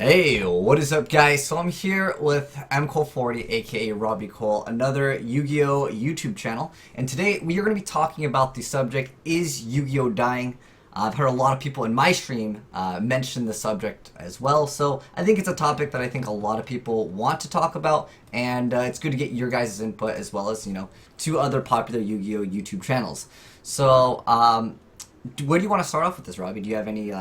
Hey, what is up, guys? So I'm here with mkohl40, aka robbie-kohl, another Yu-Gi-Oh YouTube channel, and today we are going to be talking about the subject: is Yu-Gi-Oh dying? I've heard a lot of people in my stream mention the subject as well, so I think it's a topic that I think a lot of people want to talk about, and it's good to get your guys' input as well as two other popular Yu-Gi-Oh YouTube channels. So, where do you want to start off with this, Robbie? Do you have any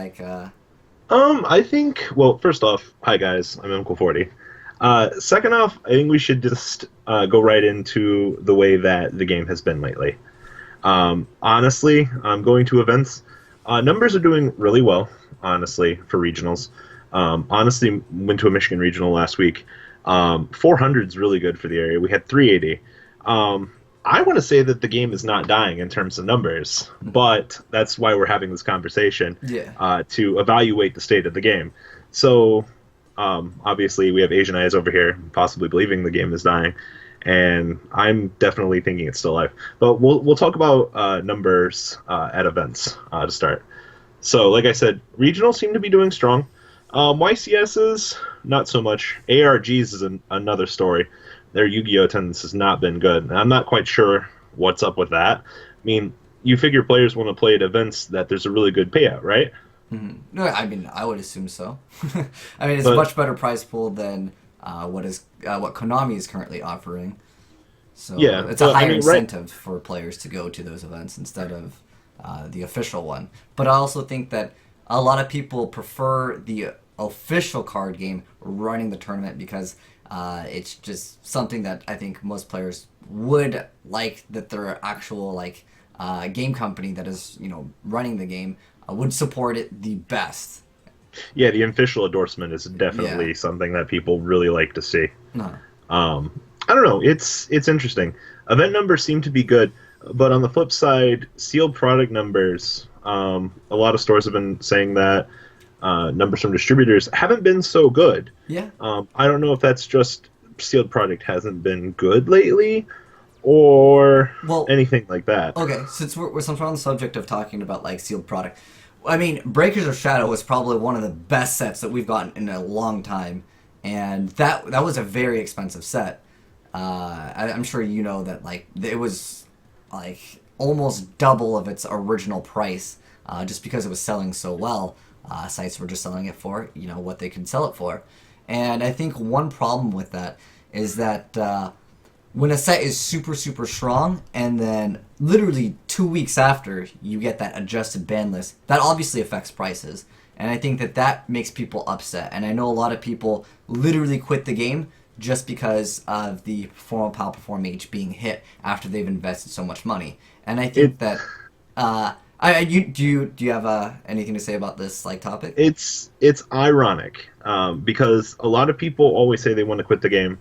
I think, well, first off, hi guys, I'm Uncle40. Second off, I think we should just go right into the way that the game has been lately. Honestly, going to events, numbers are doing really well, honestly, for regionals. Honestly, went to a Michigan regional last week. 400 is really good for the area. We had 380. I want to say that the game is not dying in terms of numbers, but that's why we're having this conversation to evaluate the state of the game. So, obviously, we have Asian eyes over here, possibly believing the game is dying, and I'm definitely thinking it's still alive. But we'll talk about numbers at events to start. So, like I said, regionals seem to be doing strong. YCSs, not so much. ARGs is another story. Their Yu-Gi-Oh attendance has not been good, and I'm not quite sure what's up with that. I mean, you figure players want to play at events that there's a really good payout, right? Mm-hmm. No, I mean, I would assume so. I mean, it's a much better prize pool than what Konami is currently offering. So Yeah, it's a higher right. incentive for players to go to those events instead of the official one. But I also think that a lot of people prefer the official card game running the tournament because it's just something that I think most players would like, that their actual game company that is running the game would support it the best. Yeah, the official endorsement is Yeah. definitely something that people really like to see. No. I don't know. It's interesting. Event numbers seem to be good, but on the flip side, sealed product numbers. A lot of stores have been saying that numbers from distributors haven't been so good. Yeah. I don't know if that's just sealed product hasn't been good lately, or Well, anything like that. okay. Since we're on the subject of talking about sealed product, I mean, Breakers of Shadow was probably one of the best sets that we've gotten in a long time, and that was a very expensive set. I'm sure you know that it was almost double of its original price, just because it was selling so well. Sites were just selling it for what they could sell it for, and I think one problem with that is that when a set is super super strong and then literally 2 weeks after you get that adjusted ban list, that obviously affects prices, and I think that makes people upset. And I know a lot of people literally quit the game just because of the Perform Pal Perform H being hit after they've invested so much money. And I It think that do you have anything to say about this topic? it's ironic because a lot of people always say they want to quit the game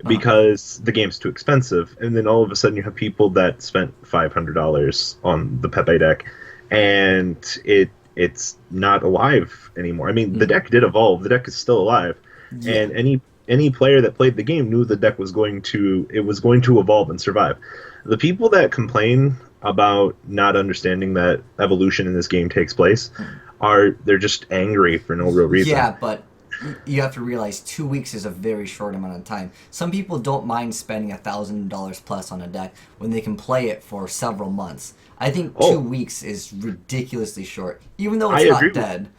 Uh-huh. because the game's too expensive, and then all of a sudden you have people that spent $500 on the Pepe deck, and it's not alive anymore. I mean, the Mm. deck did evolve. The deck is still alive, Yeah. and any player that played the game knew the deck was going to evolve and survive. The people that complain about not understanding that evolution in this game takes place they're just angry for no real reason. Yeah, but you have to realize 2 weeks is a very short amount of time. Some people don't mind spending $1,000 plus on a deck when they can play it for several months. I think two Oh, weeks is ridiculously short, even though I it's agree not with dead.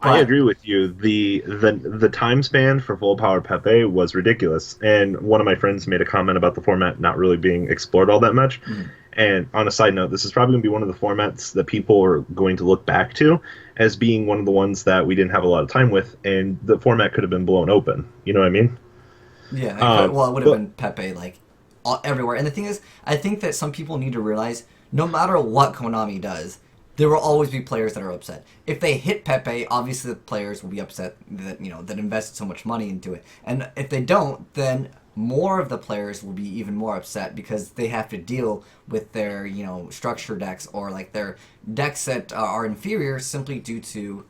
I But agree with you. The time span for full power Pepe was ridiculous, and one of my friends made a comment about the format not really being explored all that much. mm, And on a side note, this is probably going to be one of the formats that people are going to look back to as being one of the ones that we didn't have a lot of time with, and the format could have been blown open. You know what I mean? yeah, it could, Um, well, it would have but been Pepe everywhere. And the thing is, I think that some people need to realize no matter what Konami does, there will always be players that are upset. If they hit Pepe, obviously the players will be upset that that invested so much money into it. And if they don't, then more of the players will be even more upset because they have to deal with their structure decks or their decks that are inferior simply due to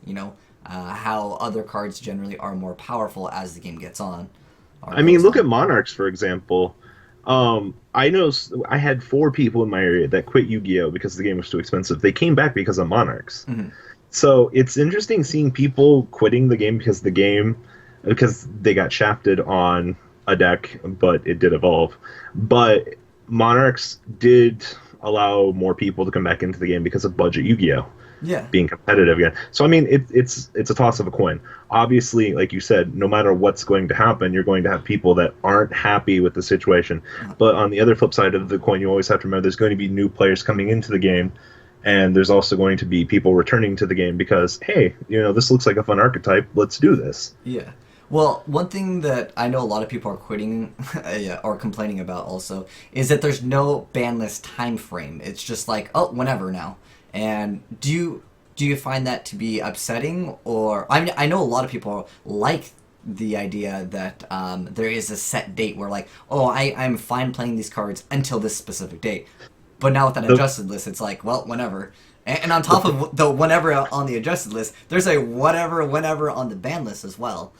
how other cards generally are more powerful as the game gets on or I mean, goes look on. at Monarchs for example. I know I had 4 people in my area that quit Yu-Gi-Oh because the game was too expensive. They came back because of Monarchs. Mhm. So it's interesting seeing people quitting the game because the game because they got shafted on a deck, but it did evolve. But Monarchs did allow more people to come back into the game because of budget Yu-Gi-Oh! Yeah. Being competitive again. So I mean, it's a toss of a coin. Obviously, like you said, no matter what's going to happen, you're going to have people that aren't happy with the situation. But on the other flip side of the coin, you always have to remember there's going to be new players coming into the game, and there's also going to be people returning to the game because, hey, this looks like a fun archetype. Let's do this. Yeah. Well, one thing that I know a lot of people are quitting yeah, or complaining about also is that there's no banless time frame. It's just like, oh, whenever now. And do you find that to be upsetting? Or I mean, I know a lot of people like the idea that there is a set date where like, oh, I'm fine playing these cards until this specific date. But now with an adjusted list, it's like, well, whenever. And on top of the whenever on the adjusted list, there's a whatever, whenever on the ban list as well.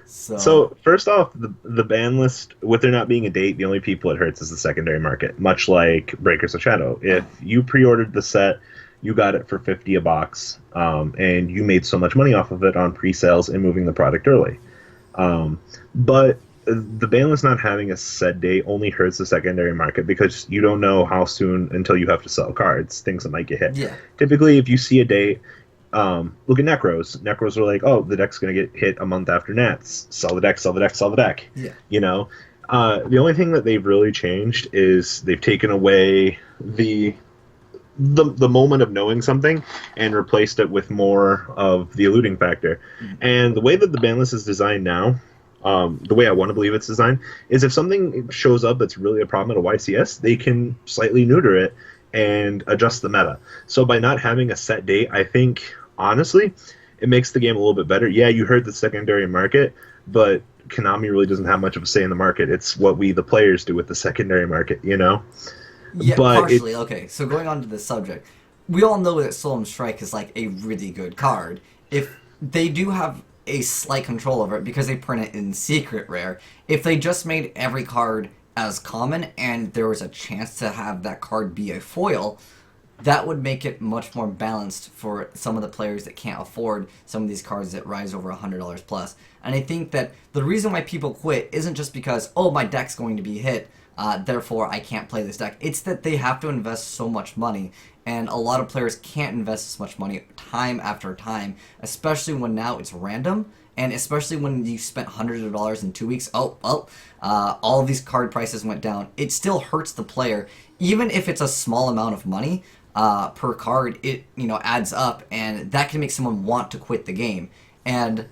So first off, the ban list, with there not being a date, the only people it hurts is the secondary market, much like Breakers of Shadow. If you pre-ordered the set, you got it for 50 a box, and you made so much money off of it on pre-sales and moving the product early. But the ban list not having a set date only hurts the secondary market because you don't know how soon until you have to sell cards, things that might get hit. Yeah. Typically, if you see a date, look at Necros. Necros are like, oh, the deck's going to get hit a month after Nats. Sell the deck, sell the deck, sell the deck. Yeah. The only thing that they've really changed is they've taken away the moment of knowing something and replaced it with more of the eluding factor. Mm-hmm. And the way that the ban list is designed now, the way I want to believe it's designed, is if something shows up that's really a problem at a YCS, they can slightly neuter it and adjust the meta. So by not having a set date, I think, honestly, it makes the game a little bit better. Yeah, you heard the secondary market, but Konami really doesn't have much of a say in the market. It's what we, the players, do with the secondary market, Yeah, but partially. Okay, so going on to the subject, we all know that Solemn Strike is like a really good card. If they do have a slight control over it because they print it in secret rare, if they just made every card as common and there was a chance to have that card be a foil, that would make it much more balanced for some of the players that can't afford some of these cards that rise over $100 plus. And I think that the reason why people quit isn't just because, oh, my deck's going to be hit, therefore I can't play this deck. It's that they have to invest so much money, and a lot of players can't invest as much money time after time, especially when now it's random, and especially when you spent hundreds of dollars in 2 weeks. All of these card prices went down. It still hurts the player, even if it's a small amount of money per card. It adds up, and that can make someone want to quit the game. And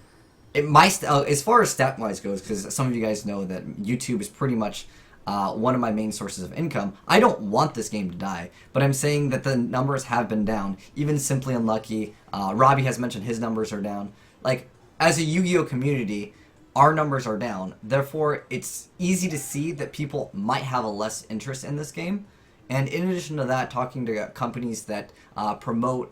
as far as stat wise goes, because some of you guys know that YouTube is pretty much one of my main sources of income. I don't want this game to die, but I'm saying that the numbers have been down. Even Simply Unlucky, Robbie has mentioned his numbers are down. Like, as a Yu-Gi-Oh community, our numbers are down. Therefore, it's easy to see that people might have a less interest in this game. And in addition to that, talking to companies that promote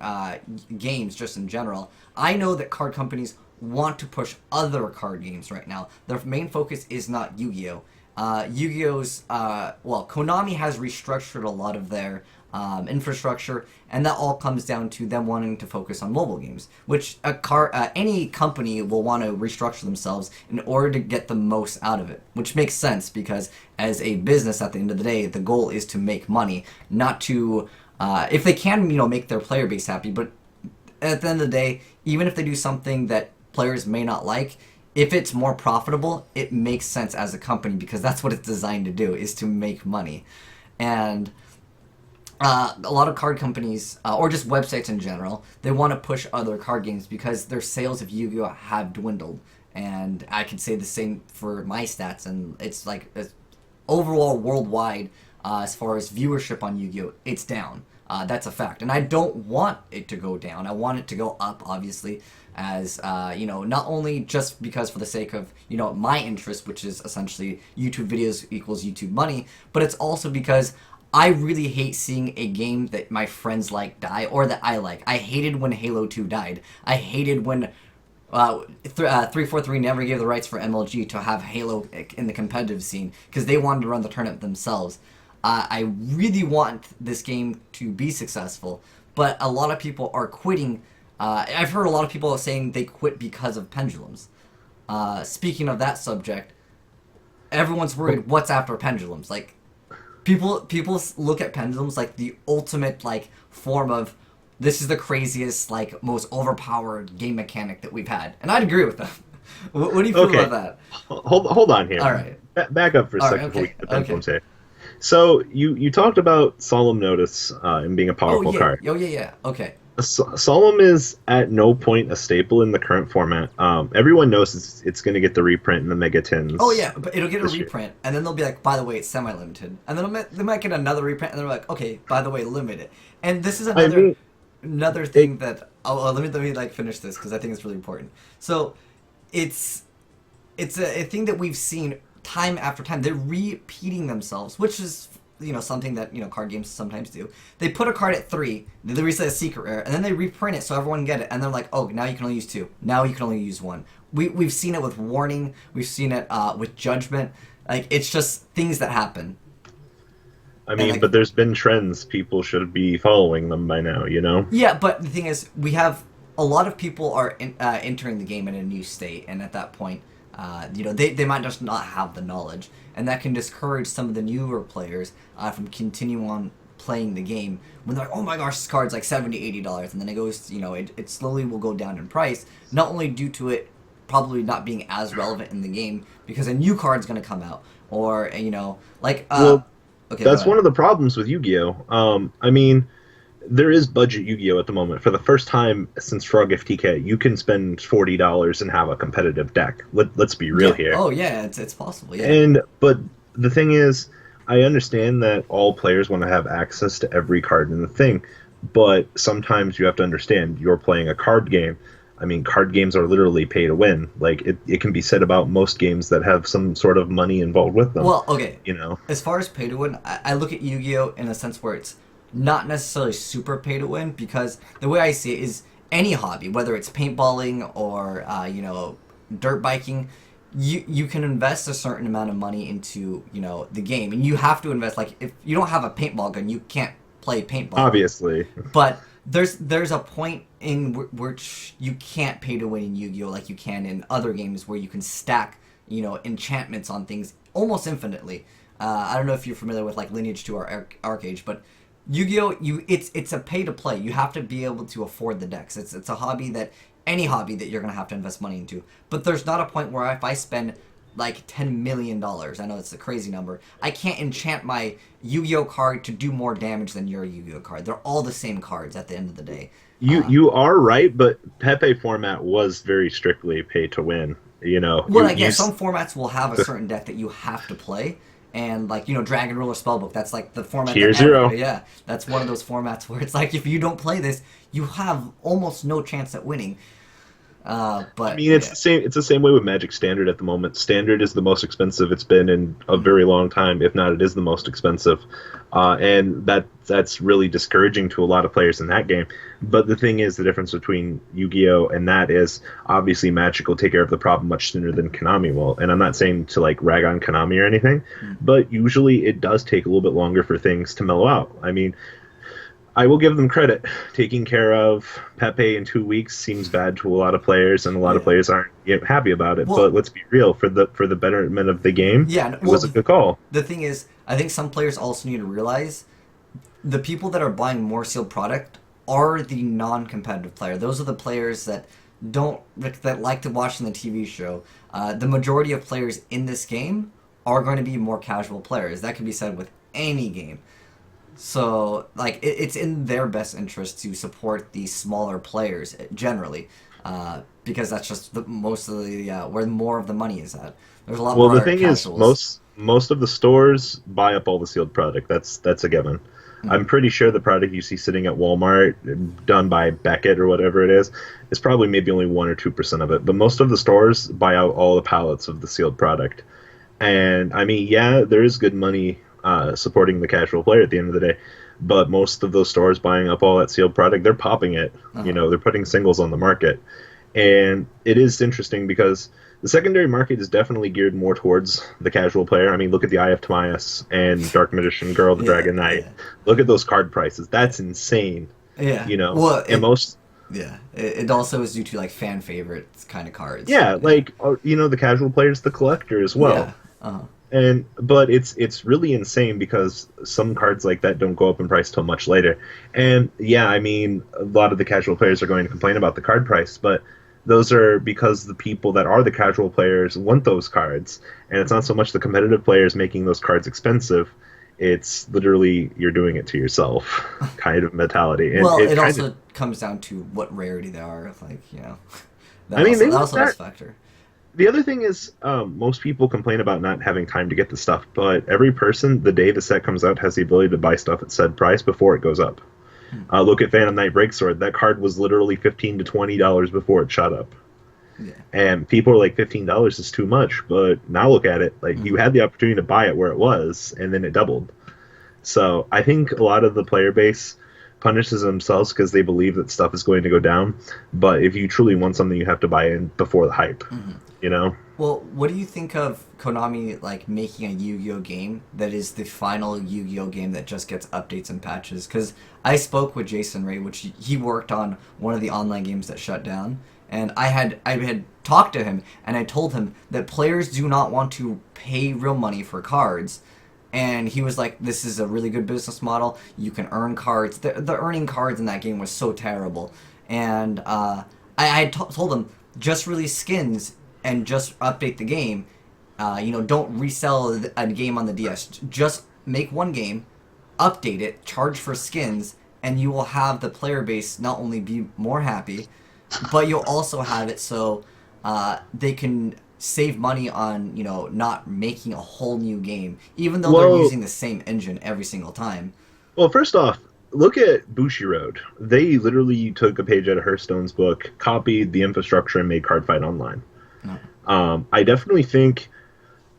games just in general, I know that card companies want to push other card games right now. Their main focus is not Yu-Gi-Oh! Yu-Gi-Oh's, Konami has restructured a lot of their infrastructure, and that all comes down to them wanting to focus on mobile games, which any company will want to restructure themselves in order to get the most out of it, which makes sense because as a business, at the end of the day, the goal is to make money, not to, if they can, make their player base happy, but at the end of the day, even if they do something that players may not like, if it's more profitable, it makes sense as a company because that's what it's designed to do, is to make money. And a lot of card companies, or just websites in general, they want to push other card games because their sales of Yu-Gi-Oh! Have dwindled. And I could say the same for my stats, and it's like overall worldwide, as far as viewership on Yu-Gi-Oh! It's down. That's a fact. And I don't want it to go down. I want it to go up, obviously, as, not only just because for the sake of, my interest, which is essentially YouTube videos equals YouTube money, but it's also because I really hate seeing a game that my friends like die, or that I like. I hated when Halo 2 died. I hated when 343 never gave the rights for MLG to have Halo in the competitive scene, because they wanted to run the tournament themselves. I really want this game to be successful, but a lot of people are quitting. I've heard a lot of people saying they quit because of pendulums. speaking of that subject, everyone's worried what's after pendulums. Like, people look at pendulums like the ultimate like form of this is the craziest, like most overpowered game mechanic that we've had, and I'd agree with them. What do you feel about that? Hold on here. All right. Back up for a All second right, before we okay, get the pendulums okay. here. So you talked about Solemn Notice and being a powerful card. Oh yeah. Okay. Solemn is at no point a staple in the current format. Everyone knows it's going to get the reprint and the mega tins. Oh yeah, but it'll get a this year. reprint, and then they'll be like, by the way, it's semi-limited, and then they might get another reprint, and they're like, okay, by the way, limited. And this is I mean, another thing that let me like finish this because I think it's really important. So it's a thing that we've seen time after time. They're repeating themselves, which is something that card games sometimes do. They put a card at 3, they reset a secret rare, and then they reprint it so everyone can get it, and they're like, oh, now you can only use 2. Now you can only use 1. We've seen it with Warning. We've seen it with Judgment. Like, it's just things that happen. I mean, but there's been trends. People should be following them by now, Yeah, but the thing is, we have a lot of people are entering the game in a new state, and at that point, they might just not have the knowledge, and that can discourage some of the newer players from continuing on playing the game when they're like, oh my gosh, this card's like $70-$80, and then it goes, it slowly will go down in price, not only due to it probably not being as relevant in the game because a new card's going to come out, or well, okay, that's one of the problems with Yu-Gi-Oh. I mean, there is budget Yu-Gi-Oh at the moment. For the first time since Frog FTK, you can spend $40 and have a competitive deck. Let's be real here. Oh yeah, it's possible. Yeah. But the thing is, I understand that all players want to have access to every card in the thing, but sometimes you have to understand you're playing a card game. I mean, card games are literally pay to win. Like, it can be said about most games that have some sort of money involved with them. Well, okay. As far as pay to win, I look at Yu-Gi-Oh! In a sense where it's not necessarily super pay to win, because the way I see it is any hobby, whether it's paintballing or, dirt biking, you can invest a certain amount of money into, the game. And you have to invest, like, if you don't have a paintball gun, you can't play paintball. Obviously. But there's a point in which you can't pay to win in Yu-Gi-Oh! Like you can in other games where you can stack, enchantments on things almost infinitely. I don't know if you're familiar with like Lineage 2 or Arcade, but Yu-Gi-Oh! It's a pay to play. You have to be able to afford the decks. It's a hobby that any hobby that you're gonna have to invest money into. But there's not a point where if I spend like $10 million, I know it's a crazy number, I can't enchant my Yu-Gi-Oh! Card to do more damage than your Yu-Gi-Oh! Card. They're all the same cards at the end of the day. You are right, but Pepe format was very strictly pay to win. Well, I guess some formats will have a certain deck that you have to play, and like Dragon Ruler Spellbook. That's like the format. Tier 0. Yeah, that's one of those formats where it's like if you don't play this, you have almost no chance at winning. But I mean, it's the same. It's the same way with Magic Standard at the moment. Standard is the most expensive it's been in a very long time. If not, it is the most expensive, and that's really discouraging to a lot of players in that game. But the thing is, the difference between Yu-Gi-Oh! And that is obviously Magic will take care of the problem much sooner than Konami will. And I'm not saying to like rag on Konami or anything, but usually it does take a little bit longer for things to mellow out. I mean, I will give them credit. Taking care of Pepe in 2 weeks seems bad to a lot of players, and a lot of players aren't happy about it. Well, but let's be real, for the betterment of the game, it was a good call. The thing is, I think some players also need to realize the people that are buying more sealed product are the non-competitive player. Those are the players that like to watch in the TV show. The majority of players in this game are going to be more casual players. That can be said with any game. So, like, it's in their best interest to support these smaller players generally, because that's just most of the where more of the money is at. There's a lot more. Well, the thing casuals. is, most of the stores buy up all the sealed product. That's a given. Mm-hmm. I'm pretty sure the product you see sitting at Walmart, done by Beckett or whatever it is probably maybe only 1 or 2% of it. But most of the stores buy out all the pallets of the sealed product. And I mean, yeah, there is good money supporting the casual player at the end of the day, but most of those stores buying up all that sealed product, they're popping it. They're putting singles on the market, and it is interesting because the secondary market is definitely geared more towards the casual player. I mean, look at the Eye of Timaeus and Dark Magician Girl, the Dragon Knight. Look at those card prices. That's insane. Yeah. Well, and Yeah, it also is due to like fan favorites kind of cards. Yeah, Yeah. like the casual player's the collector as well. Yeah. Uh-huh. And but it's really insane because some cards like that don't go up in price till much later. And yeah, I mean, a lot of the casual players are going to complain about the card price, but those are because the people that are the casual players want those cards, and it's not so much the competitive players making those cards expensive. It's literally you're doing it to yourself kind of mentality. And Well, it it kind of, also comes down to what rarity they are. Like, I mean, they that want also does that. factor. The other thing is, most people complain about not having time to get the stuff, but every person, the day the set comes out, has the ability to buy stuff at said price before it goes up. Hmm. Look at Phantom Knight Breaksword. That card was literally $15 to $20 before it shot up. Yeah. And people are like, $15 is too much, but now look at it. Like, you Hmm. had the opportunity to buy it where it was, and then it doubled. So I think a lot of the player base punishes themselves because they believe that stuff is going to go down. But if you truly want something, you have to buy in before the hype. Hmm. You know? Well, what do you think of Konami like making a Yu-Gi-Oh game that is the final Yu-Gi-Oh game that just gets updates and patches? Because I spoke with Jason Ray, which he worked on one of the online games that shut down, and I had talked to him and I told him that players do not want to pay real money for cards. And he was like, "This is a really good business model. You can earn cards. The earning cards in that game was so terrible." And I told him, just release skins and just update the game. Don't resell a game on the DS. Just make one game, update it, charge for skins, and you will have the player base not only be more happy, but you'll also have it so they can save money on not making a whole new game, even though they're Well, using the same engine every single time. Well, first off, look at Bushiroad. They literally took a page out of Hearthstone's book, copied the infrastructure, and made Cardfight Online. No. I definitely think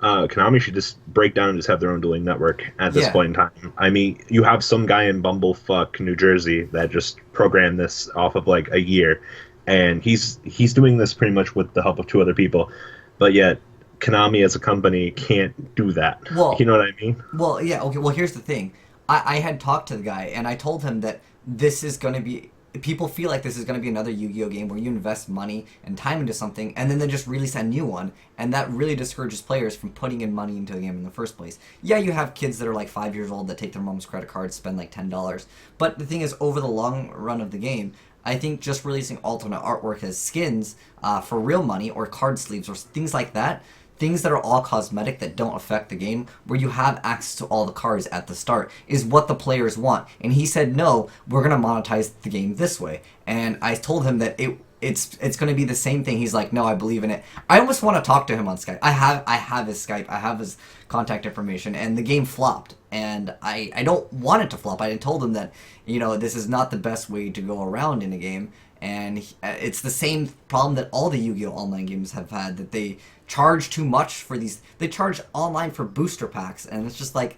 Konami should just break down and just have their own dueling network at this Yeah. point in time. I mean, you have some guy in Bumblefuck, New Jersey, that just programmed this off of like a year, and he's doing this pretty much with the help of two other people, but yet Konami as a company can't do that. You Well, know what I mean? Well, yeah, okay. Well, here's the thing. I had talked to the guy, and I told him that this is going to be. People feel like this is going to be another Yu Gi Oh game where you invest money and time into something, and then they just release a new one, and that really discourages players from putting in money into the game in the first place. Yeah, you have kids that are like 5 years old that take their mom's credit card, spend like $10. But the thing is, over the long run of the game, I think just releasing alternate artwork as skins for real money or card sleeves or things like that, things that are all cosmetic that don't affect the game, where you have access to all the cards at the start, is what the players want. And he said, no, we're gonna monetize the game this way. And I told him that it's gonna be the same thing. He's like, no, I believe in it. I almost want to talk to him on Skype. I have his Skype. I have his contact information. And the game flopped. And I don't want it to flop. I told him that this is not the best way to go around in a game. And it's the same problem that all the Yu-Gi-Oh! Online games have had, that they charge too much for these. They charge online for booster packs, and it's just like,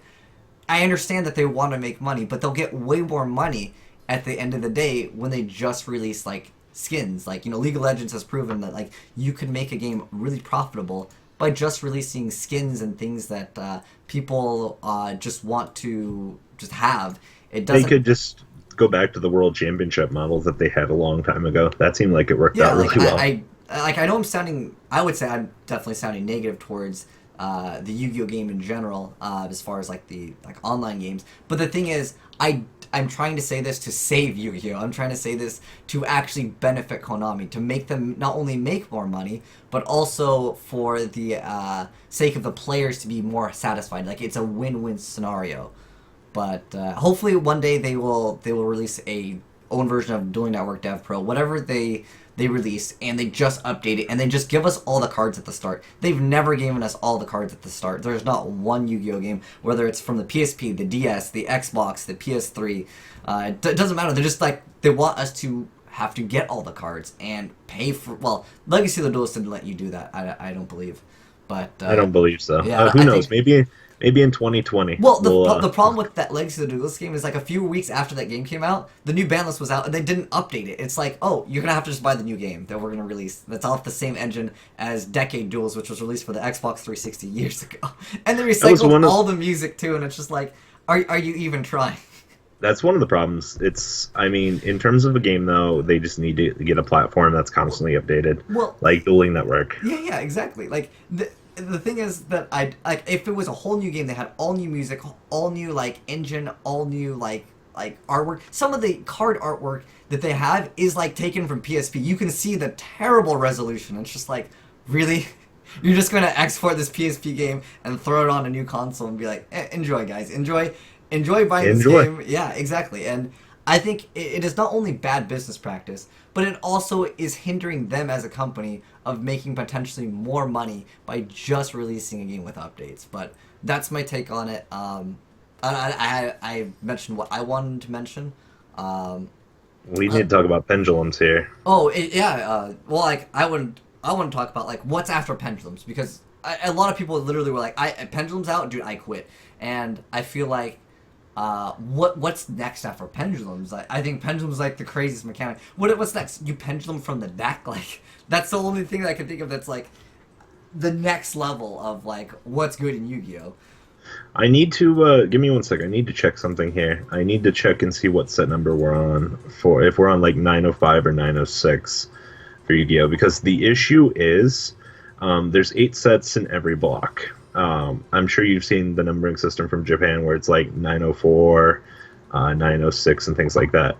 I understand that they want to make money, but they'll get way more money at the end of the day when they just release like skins. Like League of Legends has proven that like you can make a game really profitable by just releasing skins and things that people just want to just have. It They doesn't. could just go back to the World Championship model that they had a long time ago. That seemed like it worked Yeah, out like really well. I know I'm sounding. I would say I'm definitely sounding negative towards the Yu-Gi-Oh game in general, as far as like the online games. But the thing is, I'm trying to say this to save Yu-Gi-Oh. I'm trying to say this to actually benefit Konami, to make them not only make more money, but also for the sake of the players to be more satisfied. Like it's a win-win scenario. But hopefully one day they will release a own version of Dueling Network DevPro, whatever they release, and they just update it and they just give us all the cards at the start. They've never given us all the cards at the start. There's not one Yu-Gi-Oh game, whether it's from the PSP, the DS, the Xbox, the PS3. It doesn't matter. They're just like, they want us to have to get all the cards and pay for. Well, Legacy of the Duelist didn't let you do that. I don't believe, but I don't believe so. yeah, Who I knows? think. Maybe in 2020 Well, the we'll. the problem with that Legacy of the Duelist game is like a few weeks after that game came out, the new ban list was out, and they didn't update it. It's like, oh, you're gonna have to just buy the new game that we're gonna release. That's off the same engine as Decade Duels, which was released for the Xbox 360 years ago, and they That was recycled one of all the music too. And it's just like, are you even trying? That's one of the problems. I mean, in terms of a game, though, they just need to get a platform that's constantly updated, Well, like Dueling Network. yeah, exactly. Like the thing is that I like if it was a whole new game, they had all new music, all new like engine, all new like artwork. Some of the card artwork that they have is like taken from PSP. You can see the terrible resolution. It's just like, really? You're just gonna export this PSP game and throw it on a new console and be like, enjoy, guys, enjoy buying this Enjoy. game. Yeah, exactly. And I think it is not only bad business practice, but it also is hindering them as a company of making potentially more money by just releasing a game with updates. But that's my take on it. I mentioned what I wanted to mention. We need to talk about pendulums here. Oh, yeah. Well, like I want to talk about like what's after pendulums because a lot of people literally were like, pendulums out, dude, I quit. And I feel like what's next after pendulums? I think pendulums like the craziest mechanic. What's next? You pendulum from the deck? Like that's the only thing that I can think of that's like the next level of like what's good in Yu-Gi-Oh. I need to give me one second. I need to check something here. I need to check and see what set number we're on for if we're on like 905 or 906 for Yu-Gi-Oh! Because the issue is there's 8 sets in every block. I'm sure you've seen the numbering system from Japan where it's like 904, 906, and things like that.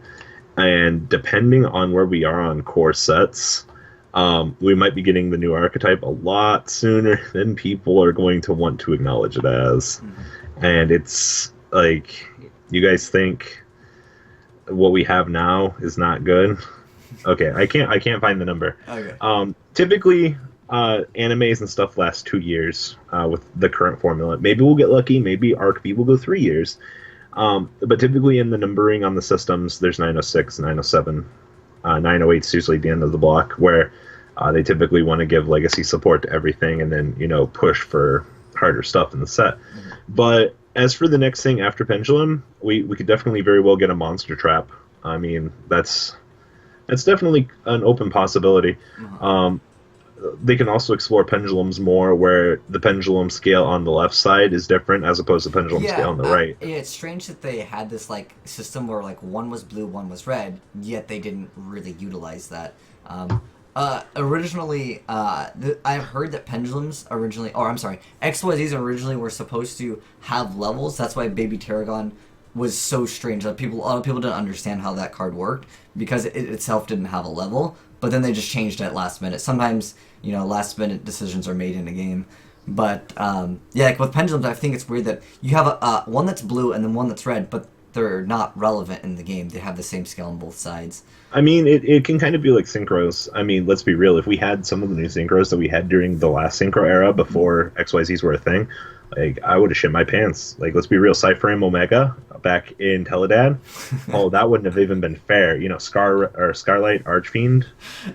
And depending on where we are on core sets, we might be getting the new archetype a lot sooner than people are going to want to acknowledge it as. Mm-hmm. And it's like, you guys think what we have now is not good? Okay, I can't find the number. Okay. Typically, animes and stuff last 2 years with the current formula. Maybe we'll get lucky. Maybe ArcV will go 3 years. But typically in the numbering on the systems, there's 906, 907, 908 is usually the end of the block, where they typically want to give legacy support to everything and then, push for harder stuff in the set. Mm-hmm. But as for the next thing after Pendulum, we could definitely very well get a monster trap. I mean, that's definitely an open possibility. Mm-hmm. They can also explore pendulums more, where the pendulum scale on the left side is different as opposed to pendulum scale on the right. Yeah, it's strange that they had this like system where like one was blue, one was red, yet they didn't really utilize that. Originally, I've heard that pendulums originally, or I'm sorry, XYZs originally were supposed to have levels. That's why Baby Tarragon was so strange. That a lot of people didn't understand how that card worked because it itself didn't have a level. But then they just changed it last minute. Sometimes, last minute decisions are made in a game. But yeah, like with pendulums, I think it's weird that you have a one that's blue and then one that's red, but they're not relevant in the game. They have the same scale on both sides. I mean, it can kind of be like synchros. I mean, let's be real. If we had some of the new synchros that we had during the last synchro era before XYZs were a thing, like, I would have shit my pants. Like, let's be real. Cypher and Omega back in Teledad, oh, that wouldn't have even been fair. Scarlight Archfiend.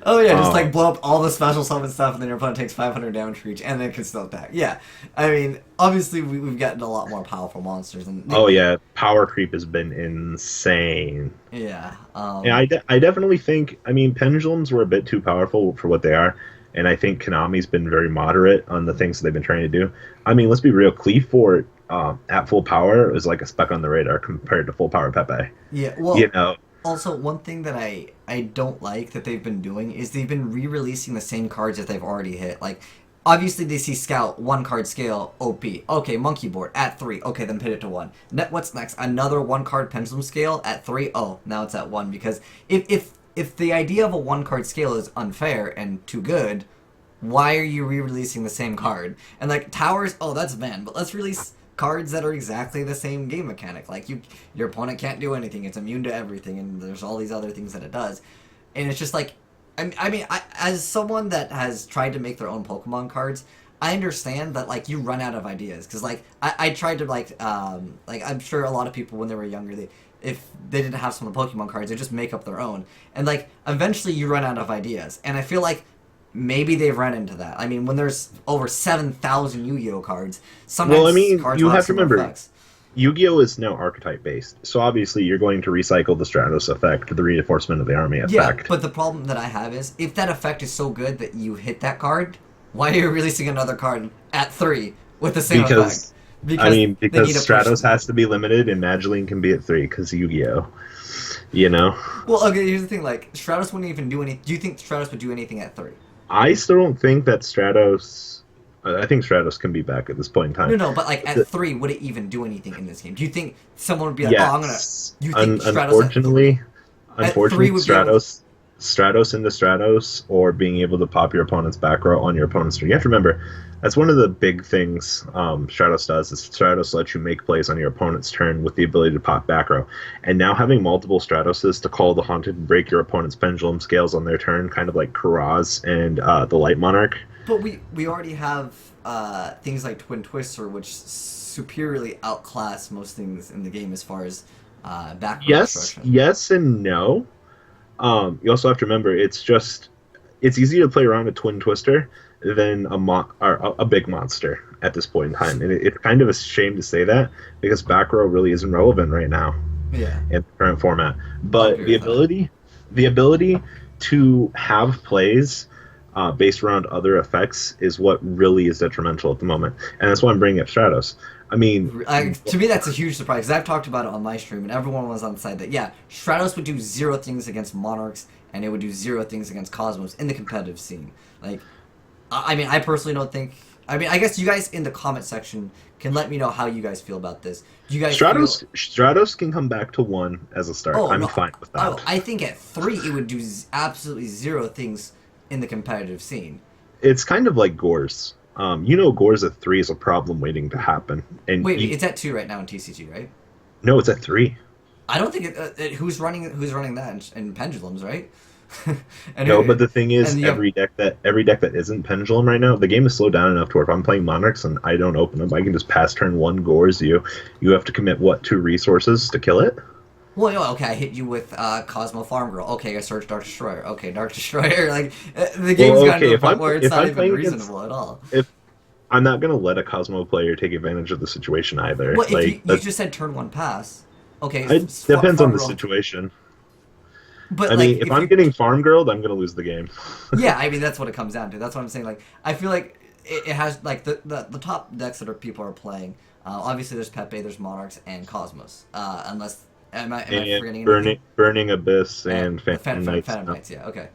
Oh yeah, just like blow up all the special summon stuff, and then your opponent takes 500 damage for each, and then can still attack. Yeah, I mean, obviously we've gotten a lot more powerful monsters. Oh yeah, power creep has been insane. Yeah. Yeah, I definitely think. I mean, pendulums were a bit too powerful for what they are. And I think Konami's been very moderate on the things that they've been trying to do. I mean, let's be real. Cleavefort at full power is like a speck on the radar compared to full power Pepe. Yeah, well, also, one thing that I don't like that they've been doing is they've been re-releasing the same cards that they've already hit. Like, obviously they see Scout, 1-card scale, OP. Okay, Monkey Board, at 3. Okay, then pit it to 1. What's next? Another 1-card pendulum scale at 3? Oh, now it's at 1. Because if the idea of a 1-card scale is unfair and too good, why are you re-releasing the same card? And like towers, oh, that's banned, but let's release cards that are exactly the same game mechanic. Like your opponent can't do anything; it's immune to everything, and there's all these other things that it does. And it's just like, I mean, as someone that has tried to make their own Pokemon cards, I understand that like you run out of ideas because like I tried to like I'm sure a lot of people when they were younger if they didn't have some of the Pokemon cards, they just make up their own. And, like, eventually you run out of ideas. And I feel like maybe they've run into that. I mean, when there's over 7,000 Yu-Gi-Oh cards, sometimes cards you will have to remember, effects. Yu-Gi-Oh is now archetype-based. So, obviously, you're going to recycle the Stratos effect, the reinforcement of the army effect. Yeah, but the problem that I have is, if that effect is so good that you hit that card, why are you releasing another card at 3 with the same effect? I mean, they because need to push Stratos them. has to be limited and Magdalene can be at 3 because Yu-Gi-Oh. You know? Well, okay, here's the thing. Like, Stratos wouldn't even do any. Do you think Stratos would do anything at 3? I still don't think that Stratos. I think Stratos can be back at this point in No, time. no, but like at The- 3, would it even do anything in this game? Do you think someone would be like, "Oh, I'm gonna"? yes. You think Stratos at 3 Unfortunately, would be able? Stratos into Stratos, or being able to pop your opponent's back row on your opponent's turn. You have to remember, that's one of the big things Stratos does, is Stratos lets you make plays on your opponent's turn with the ability to pop back row. And now having multiple Stratoses to call the Haunted and break your opponent's pendulum scales on their turn, kind of like Karaz and the Light Monarch. But we already have things like Twin Twister, which superiorly outclass most things in the game as far as back row destruction. Yes and no. You also have to remember, it's easier to play around a Twin Twister than a big monster at this point in time. And it's kind of a shame to say that, because back row really isn't relevant right now Yeah. in the current format. But the ability to have plays based around other effects is what really is detrimental at the moment, and that's why I'm bringing up Stratos. I mean, To me, that's a huge surprise, because I've talked about it on my stream, and everyone was on the side that, yeah, Stratos would do 0 things against Monarchs, and it would do 0 things against Cosmos in the competitive scene. Like, I mean, I personally don't think... I mean, I guess you guys in the comment section can let me know how you guys feel about this. Do you guys Stratos can come back to 1 as a start. I'm fine with that. Oh, I think at 3 it would do absolutely 0 things in the competitive scene. It's kind of like Gores. Gores at 3 is a problem waiting to happen. And Wait, it's at 2 right now in TCG, right? No, it's at 3. I don't think who's running that in Pendulums, right? But the thing is, every deck that isn't Pendulum right now, the game is slowed down enough to where if I'm playing Monarchs and I don't open them, I can just pass turn 1 Gores you. You have to commit 2 resources to kill it? Well, no, okay, I hit you with Cosmo Farm Girl. Okay, I search Dark Destroyer. Okay, Dark Destroyer. Like, the game's gotten to the point where it's not even reasonable at all. If I'm not going to let a Cosmo player take advantage of the situation either. Well, if you just said turn 1 pass. Okay, it depends on the situation. But I mean, if I'm getting Farm Girled, I'm going to lose the game. Yeah, I mean, that's what it comes down to. That's what I'm saying. Like, I feel like it has, like, the top decks that people are playing. Obviously, there's Pepe, there's Monarchs, and Cosmos. Unless... Am I forgetting Burning Abyss and Phantom Knights. Phantom Knights, yeah, okay.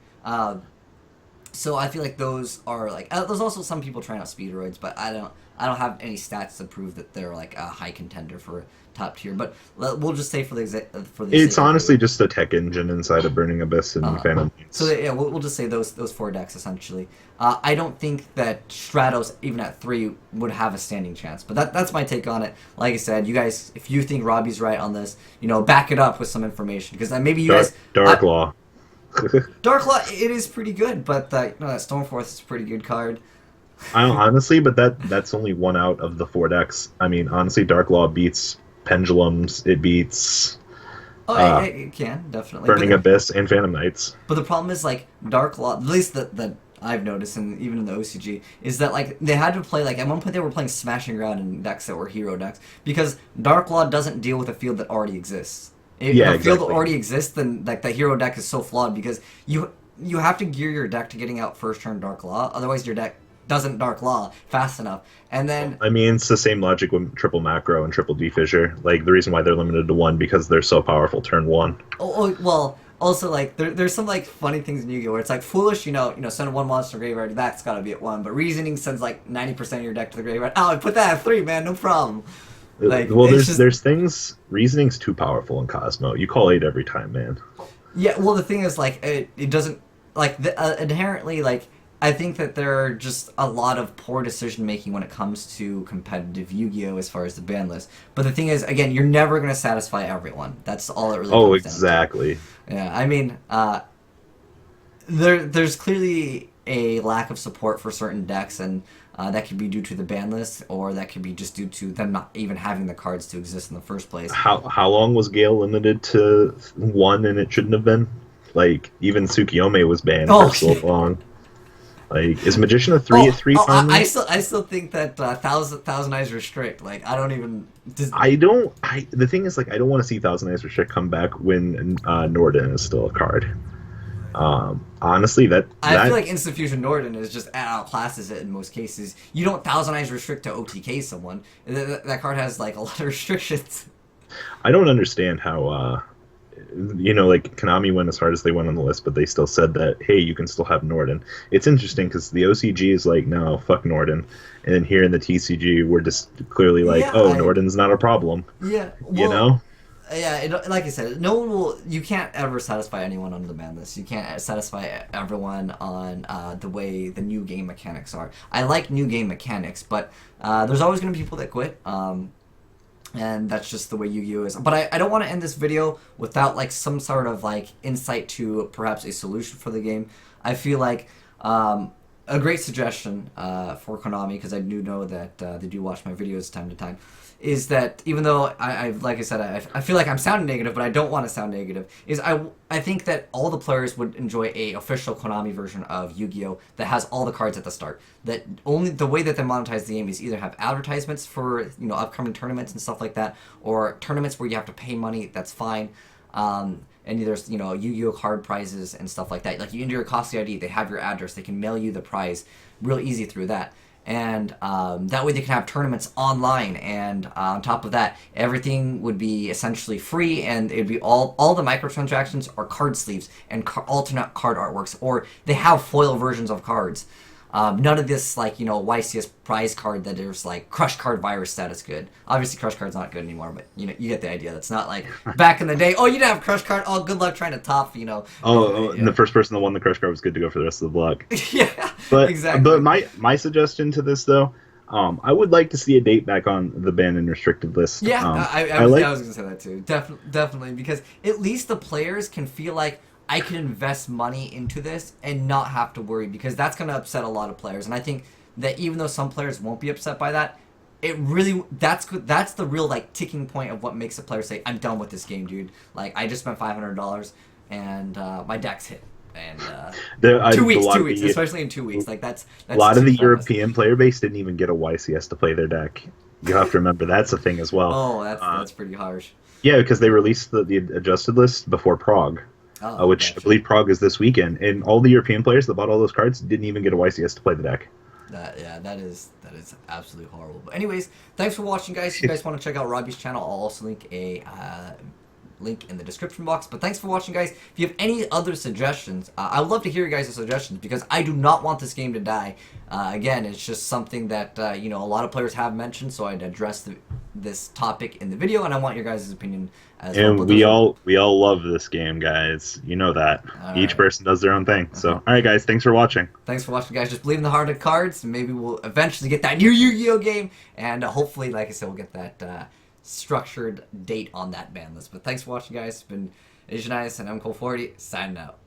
So I feel like those are like there's also some people trying out Speedroids, but I don't have any stats to prove that they're like a high contender for top tier. But we'll just say for the it's honestly just a tech engine inside of Burning Abyss and Phantom Knights. So yeah, we'll just say those 4 decks essentially. I don't think that Stratos even at 3 would have a standing chance, but that's my take on it. Like I said, you guys, if you think Robbie's right on this, back it up with some information, because maybe you guys Dark Law. Dark Law, it is pretty good, but that Stormforce is a pretty good card. Honestly, but that's only 1 out of the 4 decks. I mean, honestly, Dark Law beats Pendulums. It beats. It can definitely. Burning Abyss and Phantom Knights. But the problem is, like, Dark Law, at least that I've noticed, and even in the OCG, is that, like, they had to play, like, at one point they were playing Smashing Ground in decks that were hero decks, because Dark Law doesn't deal with a field that already exists. If a field that already exists, then, like, the hero deck is so flawed, because you have to gear your deck to getting out first turn Dark Law, otherwise your deck doesn't Dark Law fast enough. And then... I mean, it's the same logic with triple Macro and triple D-Fissure. Like, the reason why they're limited to 1, because they're so powerful turn 1. Well... Also, like, there's some, like, funny things in Yu-Gi-Oh! Where it's like, Foolish, send 1 monster to graveyard, that's gotta be at 1. But Reasoning sends, like, 90% of your deck to the graveyard. Oh, I put that at 3, man, no problem. Like, well, there's things... Reasoning's too powerful in Cosmo. You call 8 every time, man. Yeah, well, the thing is, like, it doesn't... Like, inherently, like, I think that there are just a lot of poor decision-making when it comes to competitive Yu-Gi-Oh! As far as the ban list. But the thing is, again, you're never going to satisfy everyone. That's all it really comes down to. Oh, exactly. Yeah, I mean, there's clearly a lack of support for certain decks, and that could be due to the ban list, or that could be just due to them not even having the cards to exist in the first place. How long was Gale limited to 1 and it shouldn't have been? Like, even Tsukiyome was banned for so long. Like, is Magician a 3 at 3 finally? I still think that Thousand Eyes Restrict. Like, I don't even. The thing is, like, I don't want to see Thousand Eyes Restrict come back when Norden is still a card. Honestly, I feel like Instant Fusion Norden is just outclasses it in most cases. You don't Thousand Eyes restrict to OTK someone. That card has like a lot of restrictions. I don't understand how like Konami went as hard as they went on the list, but they still said that hey, you can still have Norden. It's interesting because the OCG is like no, fuck Norden, and then here in the TCG we're just clearly like Yeah, Norden's not a problem. Yeah, well, you know. Yeah, like I said, no one will. You can't ever satisfy anyone on the ban list. You can't satisfy everyone on the way the new game mechanics are. I like new game mechanics, but there's always going to be people that quit. And that's just the way Yu-Gi-Oh is. But I don't want to end this video without like some sort of like insight to perhaps a solution for the game. I feel like a great suggestion for Konami, because I do know that they do watch my videos time to time, is that even though I like I said, I feel like I'm sounding negative, but I don't want to sound negative, is I think that all the players would enjoy a official Konami version of Yu-Gi-Oh! That has all the cards at the start. That only the way that they monetize the game is either have advertisements for upcoming tournaments and stuff like that, or tournaments where you have to pay money, that's fine. And there's Yu-Gi-Oh! Card prizes and stuff like that. Like you enter your Costly ID, they have your address, they can mail you the prize real easy through that. And that way they can have tournaments online, and on top of that, everything would be essentially free, and it'd be all the microtransactions are card sleeves and alternate card artworks, or they have foil versions of cards. None of this YCS prize card that there's like Crush Card virus status good. Obviously Crush Card's not good anymore, but you get the idea. That's not like back in the day. Oh, you didn't have Crush Card. Oh, good luck trying to top. And the first person that won the Crush Card was good to go for the rest of the block. Yeah, but exactly. But my suggestion to this though, I would like to see a date back on the banned and restricted list. Yeah, I was gonna say that too. Definitely, because at least the players can feel like I can invest money into this and not have to worry, because that's going to upset a lot of players. And I think that even though some players won't be upset by that, that's the real like ticking point of what makes a player say, I'm done with this game, dude. Like, I just spent $500 and my deck's hit. And 2 weeks, especially in 2 weeks. Like that's a lot of the European player base didn't even get a YCS to play their deck. You have to remember that's a thing as well. Oh, that's pretty harsh. Yeah, because they released the adjusted list before Prague. Which I believe Prague is this weekend, and all the European players that bought all those cards didn't even get a YCS to play the deck. That is absolutely horrible. But anyways, thanks for watching, guys. If you guys want to check out Robbie's channel, I'll also link a link in the description box. But thanks for watching, guys. If you have any other suggestions, I would love to hear your guys' suggestions, because I do not want this game to die. Again, it's just something that a lot of players have mentioned, so I'd address this topic in the video, and I want your guys' opinion as well. And we all love this game, guys. You know that. Each person does their own thing. So, all right, guys, thanks for watching. Thanks for watching, guys. Just believe in the heart of cards, and maybe we'll eventually get that new Yu-Gi-Oh game, and hopefully, like I said, we'll get that structured date on that ban list. But thanks for watching, guys. It's been Asian Ice, and I'm Kohl40, signing out.